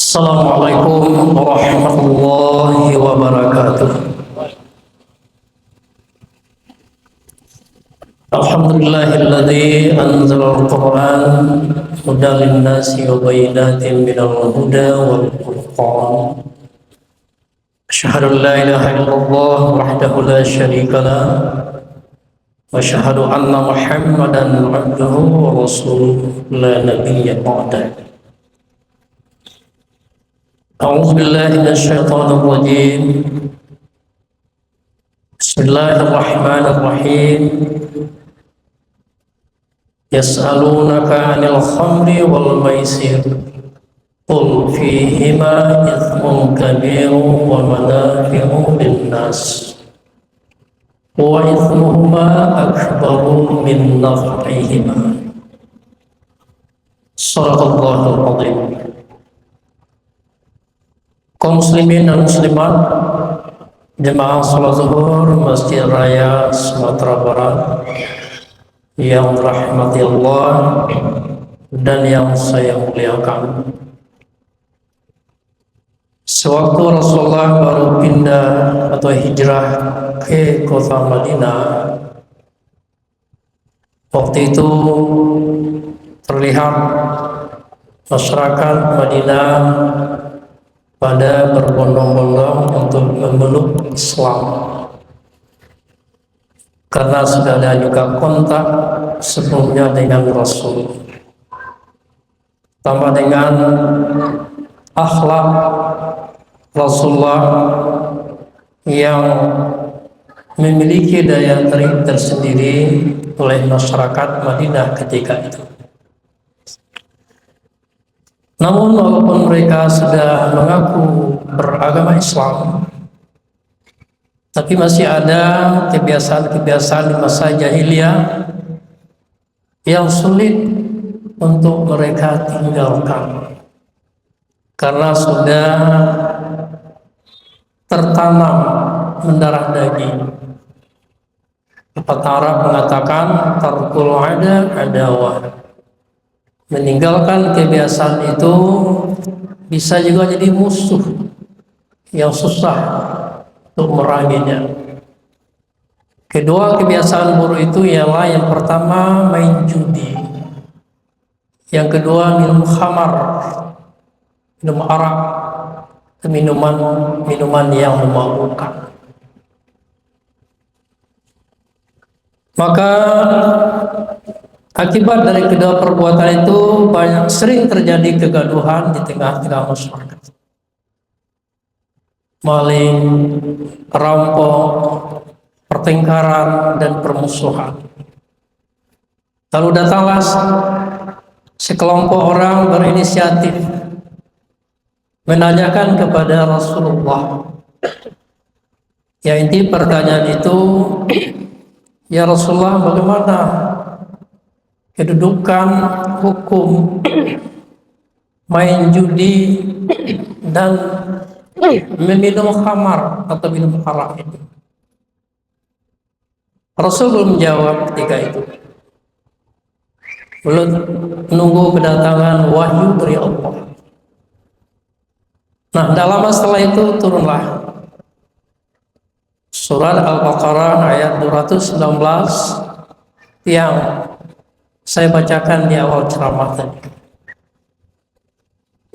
Assalamualaikum warahmatullahi wabarakatuh. Alhamdulillahilladzi anzala al-Qur'an hudan lin-nasi wa bayyinatin minal huda wal furqan. Asyhadu an la ilaha illallah wahdahu la syarika lah wa asyhadu anna Muhammadan abduhu wa rasuluhu la nabiyya ba'dahu. أعوذ بالله من الشيطان الرجيم بسم الله الرحمن الرحيم يسألونك عن الخمر والميسر قل فيهما إثم كبير ومنافع للناس وإثمهما أكبر من نفعهما صدق الله العظيم. Kaum muslimin dan muslimat jemaah salat zuhur Masjid Raya Sumatera Barat yang dirahmati Allah dan yang saya muliakan. Sewaktu Rasulullah baru pindah atau hijrah ke kota Madinah, waktu itu terlihat masyarakat Madinah pada berbondong-bondong untuk memeluk Islam, karena sudah ada juga kontak sebelumnya dengan Rasul, tambah dengan akhlak Rasulullah yang memiliki daya tarik tersendiri oleh masyarakat Madinah ketika itu. Namun walaupun mereka sudah mengaku beragama Islam, tapi masih ada kebiasaan-kebiasaan di masa jahiliyah yang sulit untuk mereka tinggalkan, karena sudah tertanam mendarah daging. Pepatah Arab mengatakan tarkul adawah. Meninggalkan kebiasaan itu bisa juga jadi musuh yang susah untuk meranginya. Kedua kebiasaan buruk itu ialah yang pertama main judi, yang kedua minum khamar, minum arak, minuman yang memabukkan. Maka akibat dari kedua perbuatan itu sering terjadi kegaduhan di tengah-tengah masyarakat. Maling, rampok, pertengkaran, dan permusuhan. Lalu datanglah sekelompok orang berinisiatif menanyakan kepada Rasulullah. Ya, inti pertanyaan itu, ya Rasulullah, bagaimana kedudukan hukum main judi dan meminum khamar atau minum arak itu? Rasul belum menjawab ketika itu, belum menunggu kedatangan wahyu dari Allah. Nah, tidak lama setelah itu turunlah surat Al-Baqarah ayat 219 yang saya bacakan di awal ceramah tadi.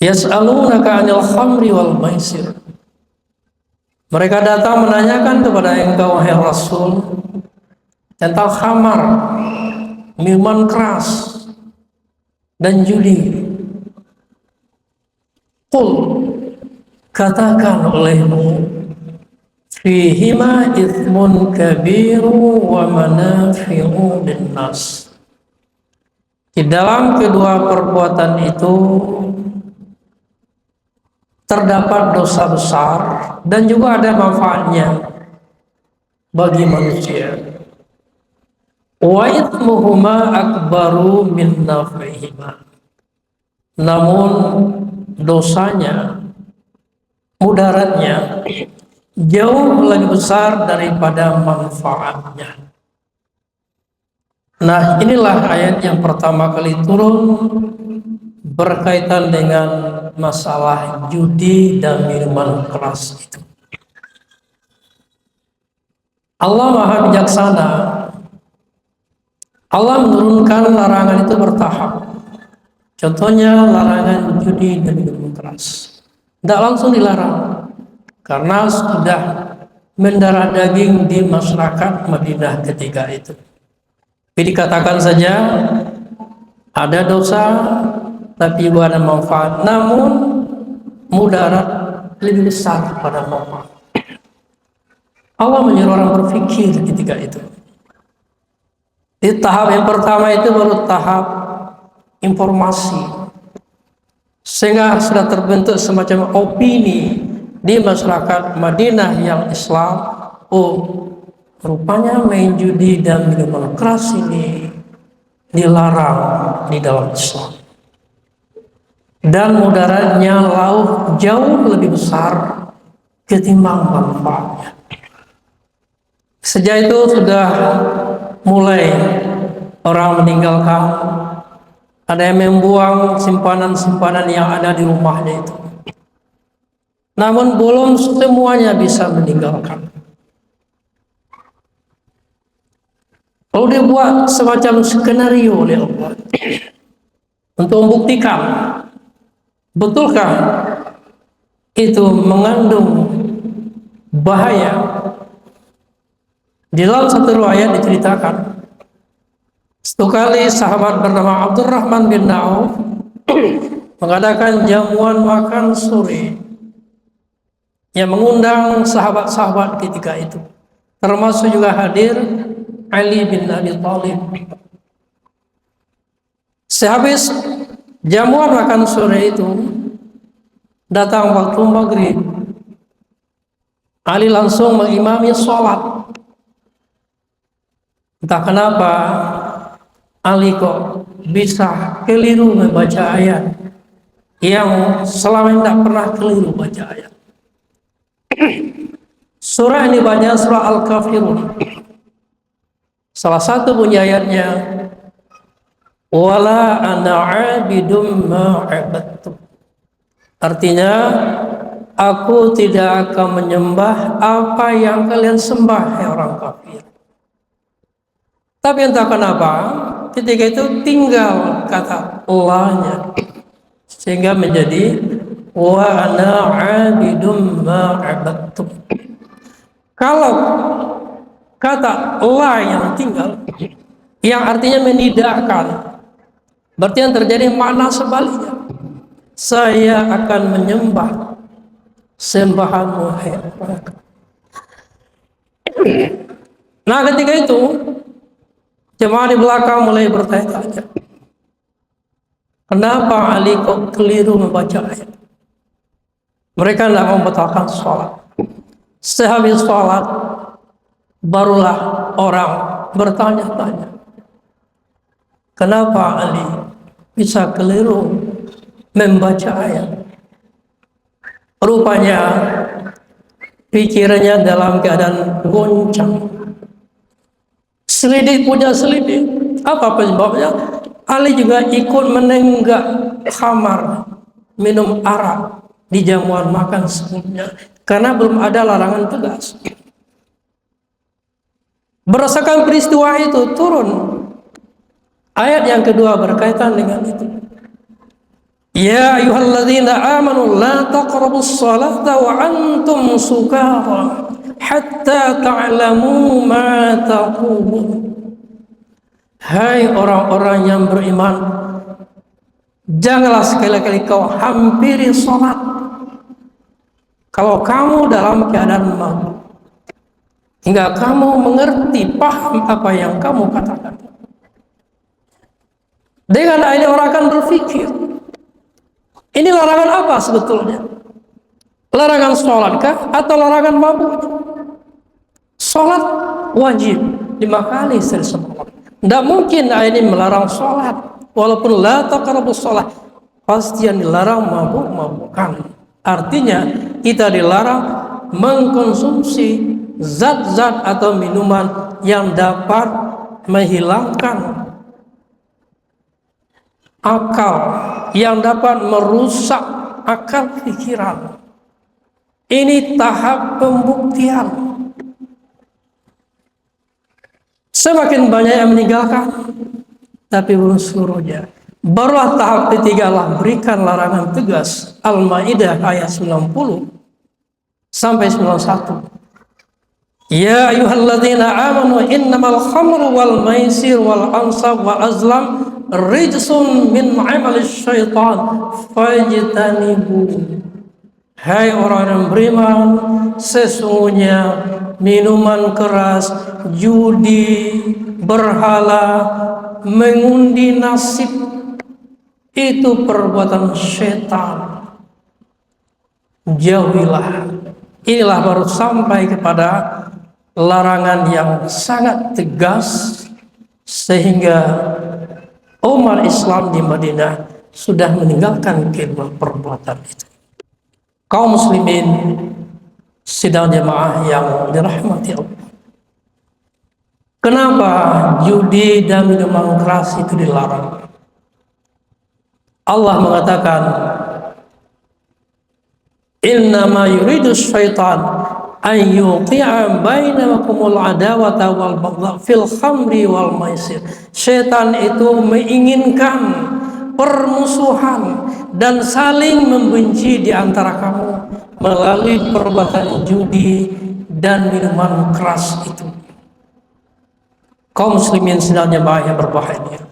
Yas'alunaka 'anil khamri wal maisir. Mereka datang menanyakan kepada engkau, wahai Rasul, tentang khamar, minuman keras, dan judi. Qul, katakan olehmu, fihima ithmun kabiru wa manafi'u linnas. Di dalam kedua perbuatan itu terdapat dosa besar dan juga ada manfaatnya bagi manusia. Wa ithmuhuma akbaru min naf'ihima. Namun dosanya, mudaratnya jauh lebih besar daripada manfaatnya. Nah, inilah ayat yang pertama kali turun berkaitan dengan masalah judi dan minuman keras itu. Allah Maha Bijaksana. Allah menurunkan larangan itu bertahap. Contohnya larangan judi dan minuman keras. Tidak langsung dilarang, karena sudah mendarah daging di masyarakat Madinah ketika itu. Jadi dikatakan saja ada dosa, tapi bukan manfaat, namun mudarat lebih besar pada manfaat. Allah menyuruh orang berpikir ketika itu. Di tahap yang pertama itu baru tahap informasi, sehingga sudah terbentuk semacam opini di masyarakat Madinah yang Islam. Oh, rupanya main judi dan minuman keras ini dilarang di dalam Islam, dan mudaratnya jauh lebih besar ketimbang manfaatnya. Sejak itu sudah mulai orang meninggalkan, ada yang membuang simpanan-simpanan yang ada di rumahnya itu. Namun belum semuanya bisa meninggalkan. Lalu dia buat semacam skenario oleh Allah untuk membuktikan betulkah itu mengandung bahaya. Di dalam satu riwayat diceritakan, satu kali sahabat bernama Abdurrahman bin Auf mengadakan jamuan makan sore yang mengundang sahabat-sahabat ketika itu, termasuk juga hadir Ali bin Abi Thalib. Sehabis jamuan makan sore itu, datang waktu maghrib. Ali langsung mengimami sholat. Entah kenapa Ali kok bisa keliru membaca ayat yang selama ini tidak pernah keliru baca ayat. Surah ini banyak, surah Al-Kafirun. Salah satu bunyi ayatnya, wala ana abidum ma abadtum. Artinya, aku tidak akan menyembah apa yang kalian sembah, hai orang kafir. Tapi entah kenapa ketika itu tinggal kata Allahnya, sehingga menjadi wa ana abidum ma abadtum. Kalau kata Allah yang tinggal, yang artinya menidakkan, berarti yang terjadi makna sebaliknya. Saya akan menyembah sembahanmu, hai Allah. Nah, ketika itu jemaah di belakang mulai bertanya-tanya, kenapa Ali kok keliru membaca ayat? Mereka tidak membatalkan sholat. Sehabis sholat, barulah orang bertanya-tanya, kenapa Ali bisa keliru membaca ayat? Rupanya pikirannya dalam keadaan goncang. Selidik punya selidik. Apa penyebabnya? Ali juga ikut menenggak khamar, minum arak di jamuan makan sebelumnya, karena belum ada larangan tegas. Berdasarkan peristiwa itu turun ayat yang kedua berkaitan dengan itu. Ya ayyuhalladzina amanu la taqrabus salata wa antum sukara hatta ta'lamu ma taqulun. Hai orang-orang yang beriman, janganlah sekali-kali kau hampiri salat kalau kamu dalam keadaan mabuk, hingga kamu mengerti, paham apa yang kamu katakan. Dengan ini orang akan berpikir, ini larangan apa sebetulnya? Larangan sholatkah atau larangan mabuk? Sholat wajib 5 kali semalam. Tidak mungkin ini melarang sholat, walaupun la taqrabus sholat, pasti yang dilarang mabuk-mabukan. Artinya kita dilarang mengkonsumsi zat-zat atau minuman yang dapat menghilangkan akal, yang dapat merusak akal pikiran. Ini tahap pembuktian. Semakin banyak yang meninggalkan, tapi belum seluruhnya. Barulah tahap ketiga Allah berikan larangan tegas. Al-Maidah ayat 90 sampai 91. Ya ayyuhalladzina amanu innamal khamru wal maisir wal ansab wal azlam rijsun min amalis syaitan fajtanibu. Hai orang yang beriman, sesungguhnya minuman keras, judi, berhala, mengundi nasib itu perbuatan syaitan. Jauhilah. Inilah baru sampai kepada larangan yang sangat tegas, sehingga umat Islam di Madinah sudah meninggalkan kedua perbuatan itu. Kaum muslimin sidang jemaah yang dirahmati Allah, kenapa judi dan minuman keras itu dilarang? Allah mengatakan, innama yuridu syaitan an yuqi'a bainakumul adawata wal baghdha fil khamri wal maisir. Syaitan itu menginginkan permusuhan dan saling membenci di antara kamu melalui perbuatan judi dan minuman keras itu. Kaum muslimin sedang yang berbahagia,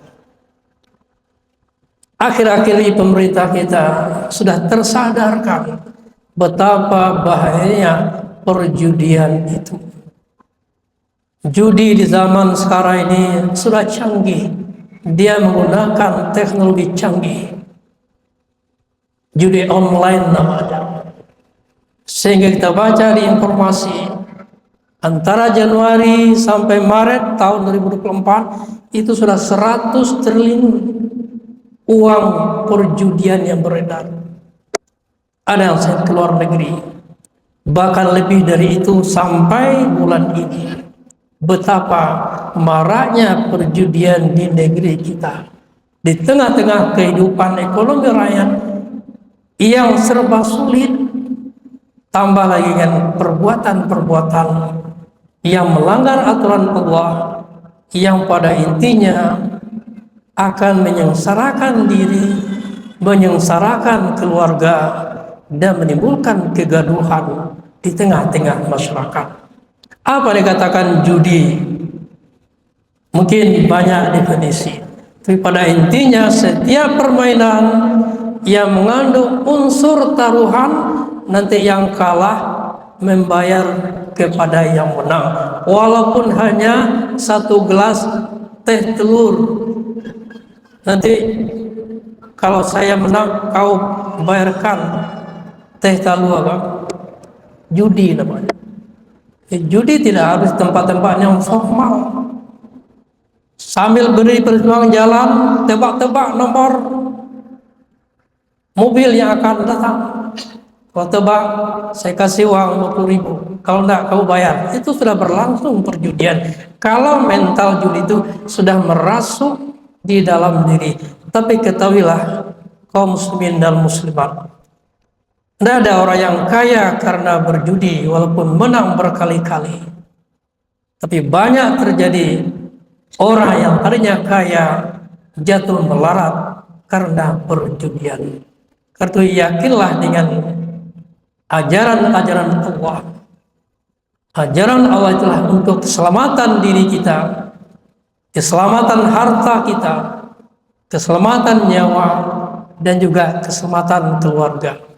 akhir-akhir ini pemerintah kita sudah tersadarkan betapa bahayanya perjudian itu. Judi di zaman sekarang ini sudah canggih, dia menggunakan teknologi canggih, judi online namanya. Sehingga kita baca di informasi, antara Januari sampai Maret tahun 2024 itu sudah 100 triliun uang perjudian yang beredar. Ada yang saya keluar negeri, bahkan lebih dari itu sampai bulan ini. Betapa maraknya perjudian di negeri kita, di tengah-tengah kehidupan ekonomi rakyat yang serba sulit, tambah lagi dengan perbuatan-perbuatan yang melanggar aturan Allah, yang pada intinya akan menyengsarakan diri, menyengsarakan keluarga, dan menimbulkan kegaduhan di tengah-tengah masyarakat. Apa dikatakan judi? Mungkin banyak definisi, tapi pada intinya setiap permainan yang mengandung unsur taruhan, nanti yang kalah membayar kepada yang menang, walaupun hanya 1 gelas teh telur. Nanti kalau saya menang, kau bayarkan teh telur, apa? Judi namanya. Judi tidak harus tempat-tempat yang formal. Sambil berdiri perjuangan jalan, tebak-tebak nomor mobil yang akan datang. Kalau tebak, saya kasih uang 20.000. Kalau enggak, kamu bayar. Itu sudah berlangsung perjudian. Kalau mental judi itu sudah merasuk di dalam diri. Tapi ketahuilah, kaum muslimin dan muslimat, tidak ada orang yang kaya karena berjudi walaupun menang berkali-kali. Tapi banyak terjadi orang yang tadinya kaya jatuh melarat karena perjudian. Karena yakinlah dengan ajaran-ajaran Allah. Ajaran Allah itulah untuk keselamatan diri kita, keselamatan harta kita, keselamatan nyawa, dan juga keselamatan keluarga.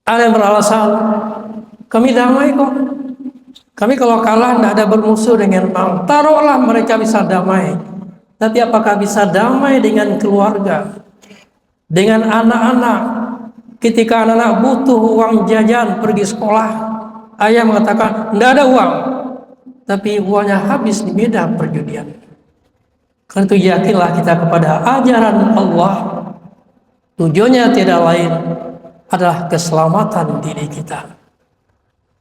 Ada yang beralasan, kami damai kok. Kami kalau kalah tidak ada bermusuh dengan orang. Taruhlah mereka bisa damai. Tapi apakah bisa damai dengan keluarga? Dengan anak-anak? Ketika anak-anak butuh uang jajan pergi sekolah, ayah mengatakan, tidak ada uang. Tapi uangnya habis di medan perjudian. Karena itu yakinlah kita kepada ajaran Allah. Tujuannya tidak lain adalah keselamatan diri kita.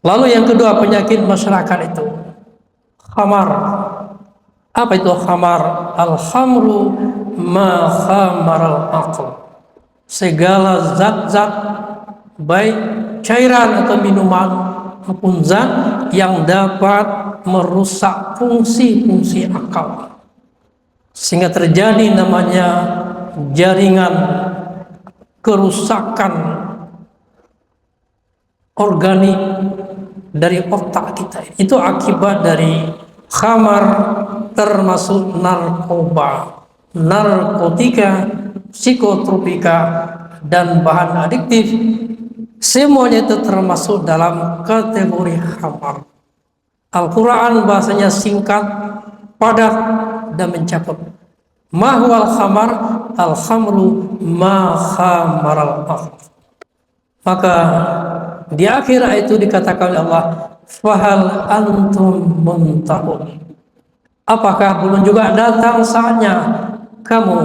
Lalu yang kedua, penyakit masyarakat itu khamar. Apa itu khamar? Al-khamru ma khamaral aql. Segala zat-zat baik cairan atau minuman maupun zat yang dapat merusak fungsi-fungsi akal, sehingga terjadi namanya jaringan kerusakan organik dari otak kita. Itu akibat dari khamar, termasuk narkoba, narkotika, psikotropika, dan bahan adiktif. Semuanya itu termasuk dalam kategori khamar. Al-Quran bahasanya singkat, padat, dan mencakup. Mahwal khamar, al-khamru ma khamaral aql. Maka di akhir ayat itu dikatakan oleh Allah, fahal antum muntahun. Apakah belum juga datang saatnya kamu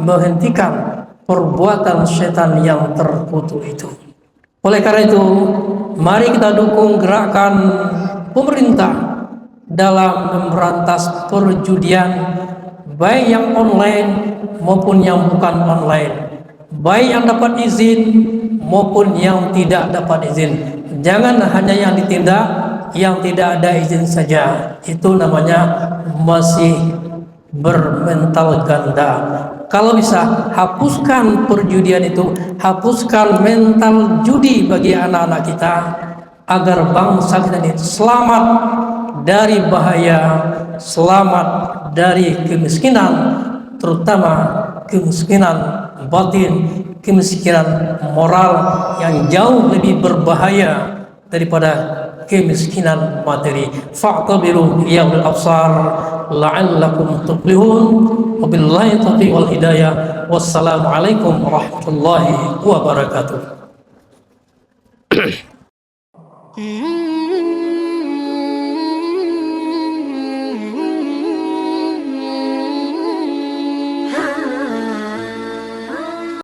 menghentikan perbuatan setan yang terkutuk itu? Oleh karena itu, mari kita dukung gerakan pemerintah dalam memberantas perjudian, baik yang online maupun yang bukan online, baik yang dapat izin maupun yang tidak dapat izin. Jangan hanya yang ditindak yang tidak ada izin saja. Itu namanya masih bermental ganda. Kalau bisa, hapuskan perjudian itu, hapuskan mental judi bagi anak-anak kita, agar bangsa kita ini selamat dari bahaya, selamat dari kemiskinan, terutama kemiskinan batin, kemiskinan moral yang jauh lebih berbahaya daripada kemiskinan materi. Fa'tabiru ya ulil absar la'allakum tuflihun. Wabillahi taufiq wal hidayah. Wassalamualaikum warahmatullahi wabarakatuh.